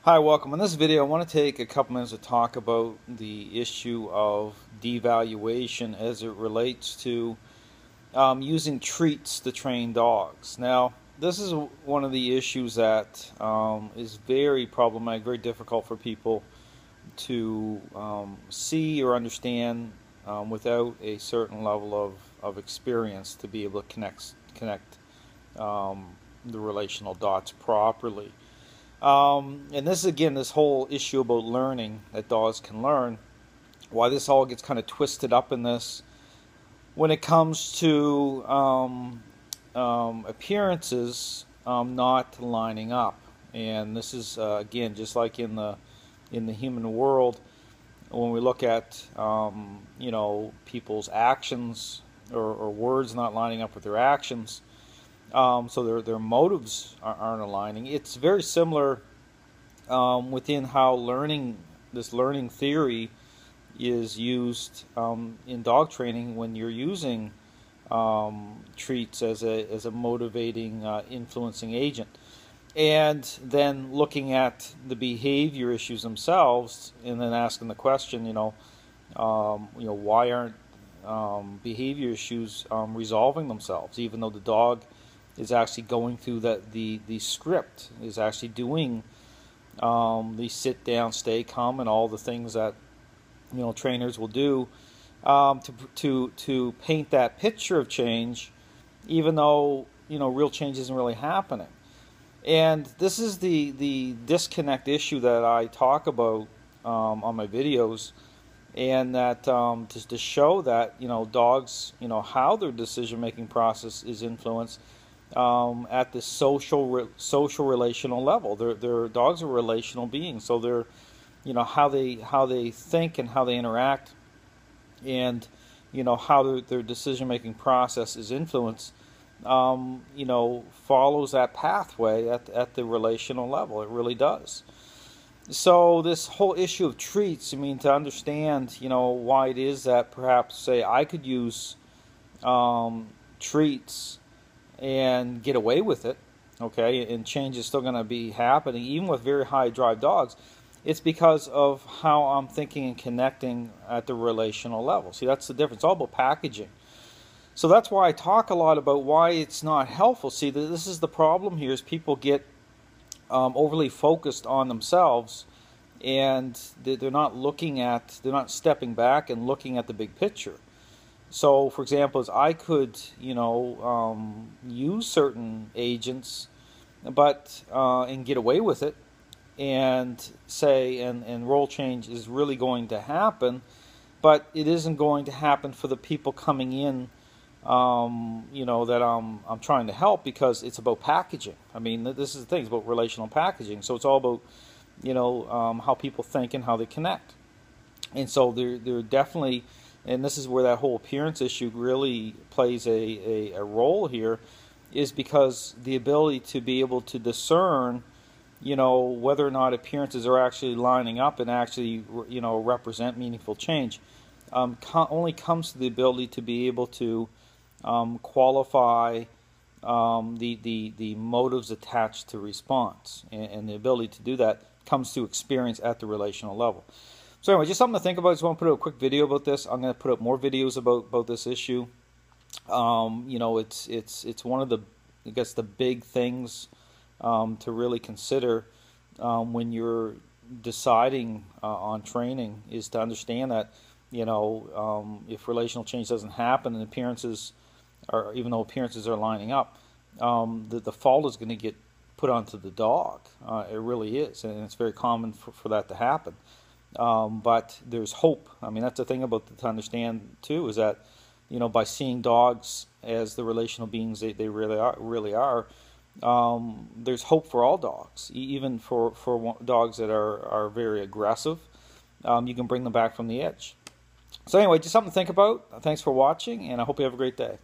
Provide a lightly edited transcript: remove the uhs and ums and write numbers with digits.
Hi, welcome. In this video I want to take a couple minutes to talk about the issue of devaluation as it relates to using treats to train dogs. Now, this is one of the issues that is very problematic, very difficult for people to see or understand without a certain level of experience to be able to connect the relational dots properly. And this is, again, this whole issue about learning, that dogs can learn, why this all gets kind of twisted up in this when it comes to appearances not lining up. And this is, again, just like in the human world, when we look at people's actions or words not lining up with their actions. So their motives aren't aligning. It's very similar within how this learning theory is used in dog training when you're using treats as a motivating, influencing agent, and then looking at the behavior issues themselves, and then asking the question, why aren't behavior issues resolving themselves, even though the dog is actually going through the script, is actually doing the sit down, stay calm, and all the things that trainers will do to paint that picture of change, even though real change isn't really happening. And this is the disconnect issue that I talk about on my videos, and that to show that dogs, how their decision making process is influenced at the social relational level. Their dogs are relational beings, so they're how they think and how they interact, and how their decision making process is influenced follows that pathway at the relational level. It really does. So this whole issue of treats, to understand why it is that perhaps, say, I could use treats and get away with it, okay, and change is still going to be happening even with very high drive dogs. It's because of how I'm thinking and connecting at the relational level. See, that's the difference. It's all about packaging. So that's why I talk a lot about why it's not helpful. See, this is the problem here, is people get overly focused on themselves, and they're not stepping back and looking at the big picture. So, for example, as I could, use certain agents, but and get away with it, and say, and role change is really going to happen, but it isn't going to happen for the people coming in, that I'm trying to help, because it's about packaging. This is the thing, it's about relational packaging. So it's all about, how people think and how they connect. And so they're definitely. And this is where that whole appearance issue really plays a role here, is because the ability to be able to discern, whether or not appearances are actually lining up and actually, represent meaningful change, only comes to the ability to be able to qualify the motives attached to response. And the ability to do that comes through experience at the relational level. So anyway, just something to think about. I just want to put out a quick video about this. I'm going to put up more videos about this issue. It's one of the, I guess, the big things to really consider when you're deciding on training, is to understand that if relational change doesn't happen and appearances are, even though appearances are lining up, the fault is going to get put onto the dog. It really is, and it's very common for that to happen. But there's hope. That's the thing about to understand too, is that by seeing dogs as the relational beings they really are, there's hope for all dogs, even for dogs that are very aggressive. You can bring them back from the edge. So anyway, just something to think about. Thanks for watching, and I hope you have a great day.